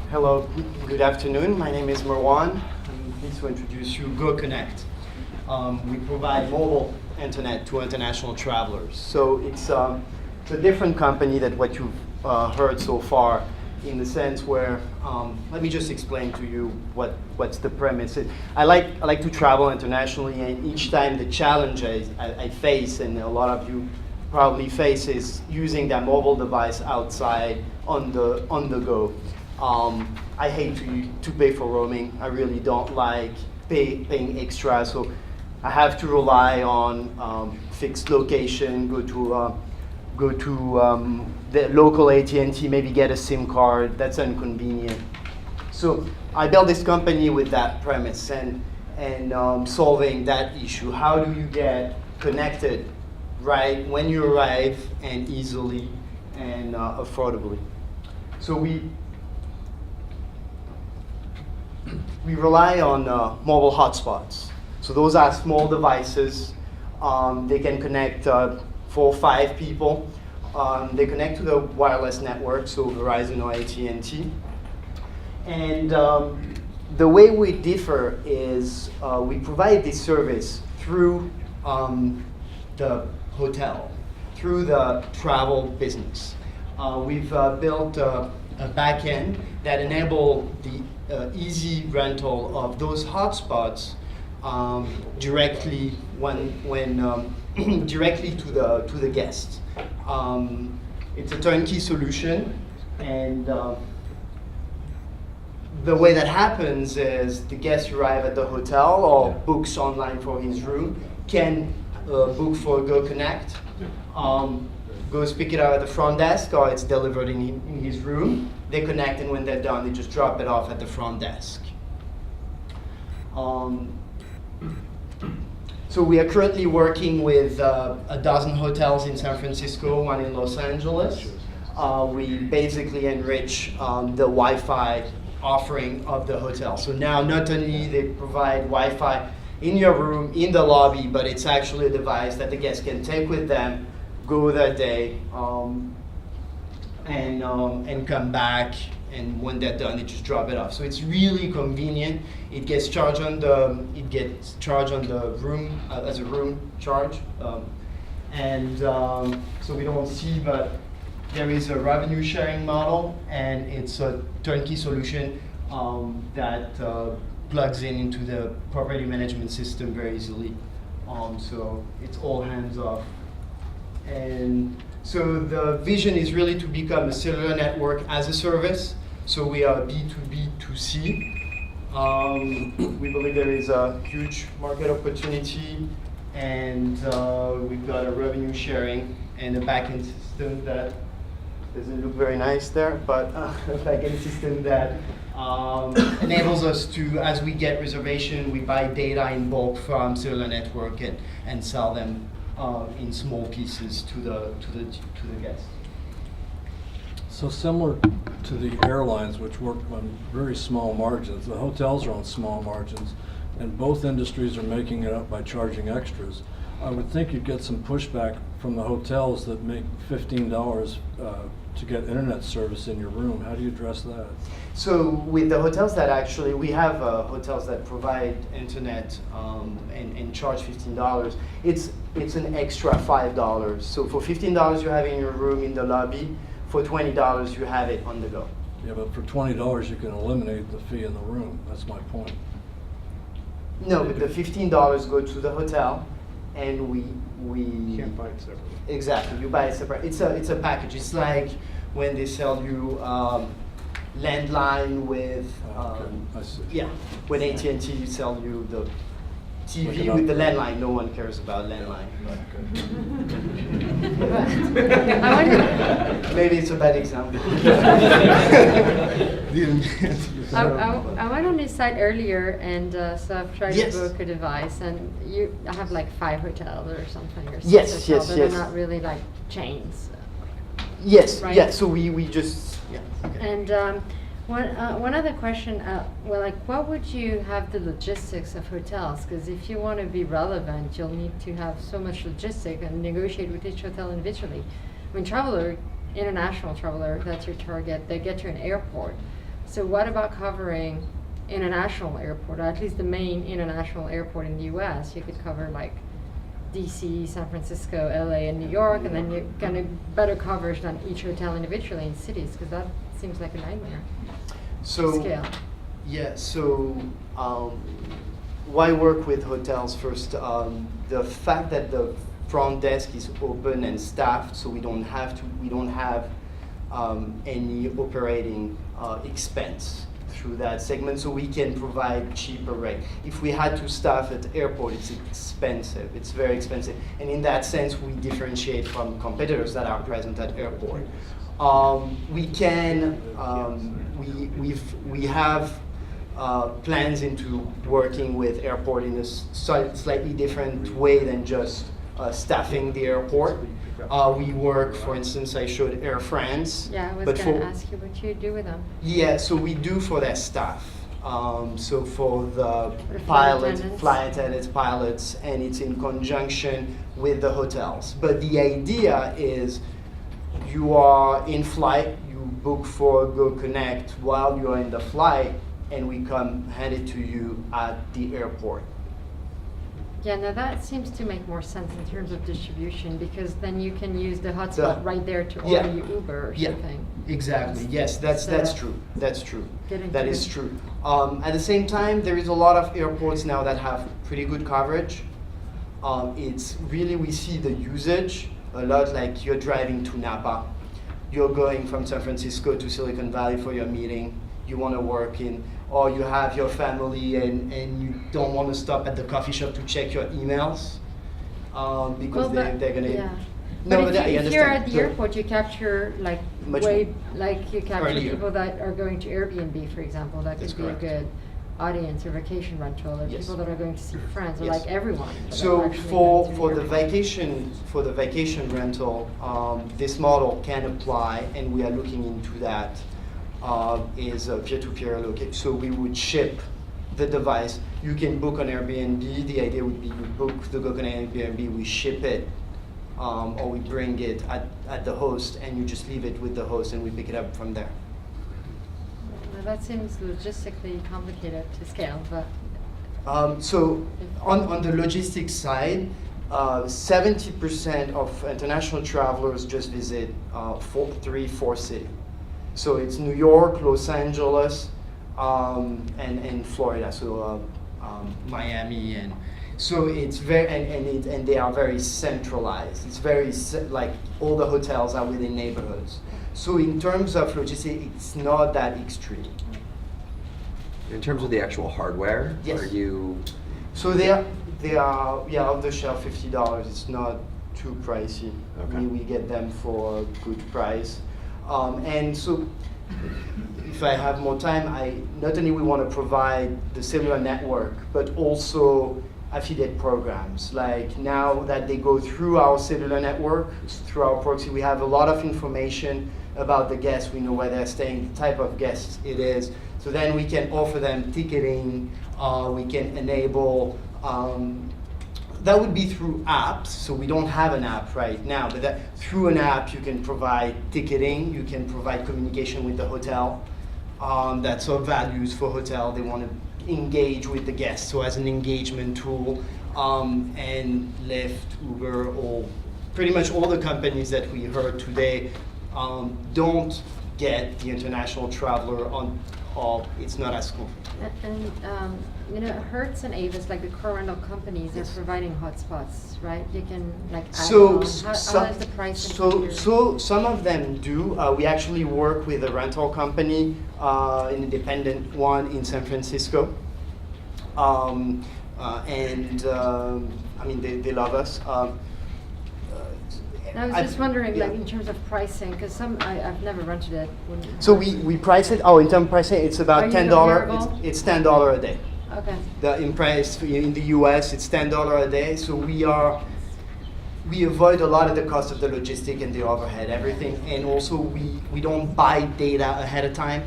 Hello, good afternoon. My name is Marwan. I'm pleased to introduce you GoConnekt. We provide mobile internet to international travelers. So it's a different company than what you've heard so far, in the sense where, let me just explain to you what's the premise. I like to travel internationally, and each time the challenge I face, and a lot of you probably face, is using that mobile device outside on the go. I hate to pay for roaming. I really don't like paying extra, so I have to rely on fixed location, go to the local AT&T, maybe get a SIM card. That's inconvenient. So I built this company with that premise and solving that issue. How do you get connected right when you arrive, and easily and affordably? So we rely on mobile hotspots. So those are small devices. They can connect 4 or 5 people. They connect to the wireless network, so Verizon or AT&T. And the way we differ is we provide this service through the hotel, through the travel business. We've built a backend that enable the easy rental of those hotspots directly directly to the guest. It's a turnkey solution, and the way that happens is the guest arrives at the hotel or books online for his room, can book for GoConnekt, goes pick it up at the front desk, or it's delivered in his room. They connect, and when they're done, they just drop it off at the front desk. So we are currently working with a dozen hotels in San Francisco, one in Los Angeles. We basically enrich the Wi-Fi offering of the hotel. So now not only they provide Wi-Fi in your room, in the lobby, but it's actually a device that the guests can take with them, go their day, and come back, and when they're done, they just drop it off. So it's really convenient. It gets charged on the room as a room charge, so we don't see, but there is a revenue sharing model, and it's a turnkey solution that plugs into the property management system very easily. So it's all hands off. And so the vision is really to become a cellular network as a service. So we are B2B2C. We believe there is a huge market opportunity, and we've got a revenue sharing and a backend system that doesn't look very nice there, but a backend system that enables us to, as we get reservation, we buy data in bulk from cellular network and sell them in small pieces to the guests. So similar to the airlines, which work on very small margins, the hotels are on small margins, and both industries are making it up by charging extras. I would think you'd get some pushback from the hotels that make $15 to get internet service in your room. How do you address that? So with the hotels that actually, we have hotels that provide internet and charge $15. It's an extra $5. So for $15 you have it in your room in the lobby. For $20 you have it on the go. Yeah, but for $20 you can eliminate the fee in the room. That's my point. No, but the $15 go to the hotel, and we You can't buy it separately. Exactly, you buy it separate. It's a package. It's like when they sell you landline with I see. yeah, when AT&T sell you the TV Like with the landline. No one cares about landline. I wonder, Maybe it's a bad example. I went on this site earlier, and so I've tried Yes. to book a device, and I have like 5 hotels or something, or 6 Yes, hotels, yes, and yes. they're not really like chains. Yes, Right. yeah. So we just yeah. Okay. And One other question, well, like, what would you have the logistics of hotels? Because if you want to be relevant, you'll need to have so much logistic and negotiate with each hotel individually. I mean, international traveler, that's your target, they get to an airport. So what about covering international airport, or at least the main international airport in the US? You could cover like DC, San Francisco, LA, and New York, and then you're gonna better coverage than each hotel individually in cities, because that seems like a nightmare. So, Scale. yeah, so why work with hotels first? The fact that the front desk is open and staffed, so we don't have any operating expense through that segment, so we can provide cheaper rate. If we had to staff at the airport, it's expensive. It's very expensive, and in that sense, we differentiate from competitors that are present at airport. We have plans into working with airport in a slightly different way than just staffing the airport. We work, for instance, I showed Air France. Yeah, I was but going to ask you what you do with them. Yeah, so we do for their staff. So for the For pilots, attendants. flight attendants, pilots, and it's in conjunction with the hotels. But the idea is you are in flight, you book for GoConnekt while you're in the flight, and we come hand it to you at the airport. Yeah, now that seems to make more sense in terms of distribution, because then you can use the hotspot right there to Yeah. order your Uber or Yeah, something. exactly. Yes, that's So- true. That's true. Getting That to is it. true. At the same time, there is a lot of airports now that have pretty good coverage. It's really, we see the usage a lot, like you're driving to Napa, you're going from San Francisco to Silicon Valley for your meeting, you want to work in, or you have your family and you don't want to stop at the coffee shop to check your emails because they're going to. Yeah. No, But but if, I if understand. you're at the So- airport, you capture like Much you capture earlier. people that are going to Airbnb, for example. That That's could be correct. a good audience or vacation rental, or Yes. people that are going to see friends, or Yes. like everyone. that are So actually for going to for the the airport. vacation rental, this model can apply, and we are looking into that. Is a peer-to-peer location. So we would ship the device. You can book on Airbnb. The idea would be you book the GoConnekt Airbnb, we ship it, or we bring it at the host, and you just leave it with the host, and we pick it up from there. Now, that seems logistically complicated to scale, but So on the logistics side, 70% of international travelers just visit 4 cities. So it's New York, Los Angeles, and Florida. So Miami, and so it's very and they are very centralized. It's very like all the hotels are within neighborhoods. So in terms of logistics, it's not that extreme. In terms of the actual hardware, Yes. are you? So they are yeah, off the shelf $50. It's not too pricey. Okay. We get them for a good price. And so if I have more time, not only we want to provide the cellular network, but also affiliate programs. Like now that they go through our cellular network, through our proxy, we have a lot of information about the guests. We know where they're staying, the type of guests it is. So then we can offer them ticketing. We can enable. That would be through apps. So we don't have an app right now, but through an app you can provide ticketing. You can provide communication with the hotel. That's our values for hotel. They want to engage with the guests, so as an engagement tool. And Lyft, Uber, or pretty much all the companies that we heard today don't get the international traveler on. It's not as cool. And Hertz and Avis, like the car rental companies, they're providing hotspots, right? You can like add So, on. How is the pricing? so some of them do. We actually work with a rental company, an independent one in San Francisco, and I mean they love us. I was just wondering, like in terms of pricing, because I've never rented it. So we price it. In terms of pricing, it's Are about you $10. comparable? It's $10 a day. Okay. In price in the U.S. it's $10 a day. So we avoid a lot of the cost of the logistic and the overhead, everything, and also we don't buy data ahead of time.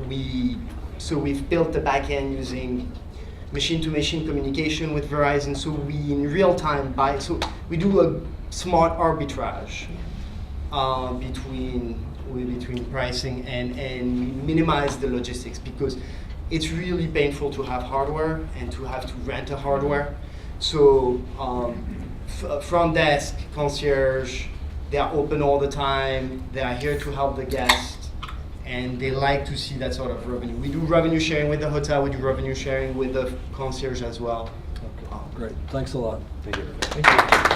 we've built the back end using machine-to-machine communication with Verizon. So we in real time buy. So we do a smart arbitrage between pricing and we minimize the logistics, because it's really painful to have hardware and to have to rent a hardware. So front desk, concierge, they are open all the time. They are here to help the guest, and they like to see that sort of revenue. We do revenue sharing with the hotel. We do revenue sharing with the concierge as well. Okay, great. Thanks a lot. Thank you. Thank you.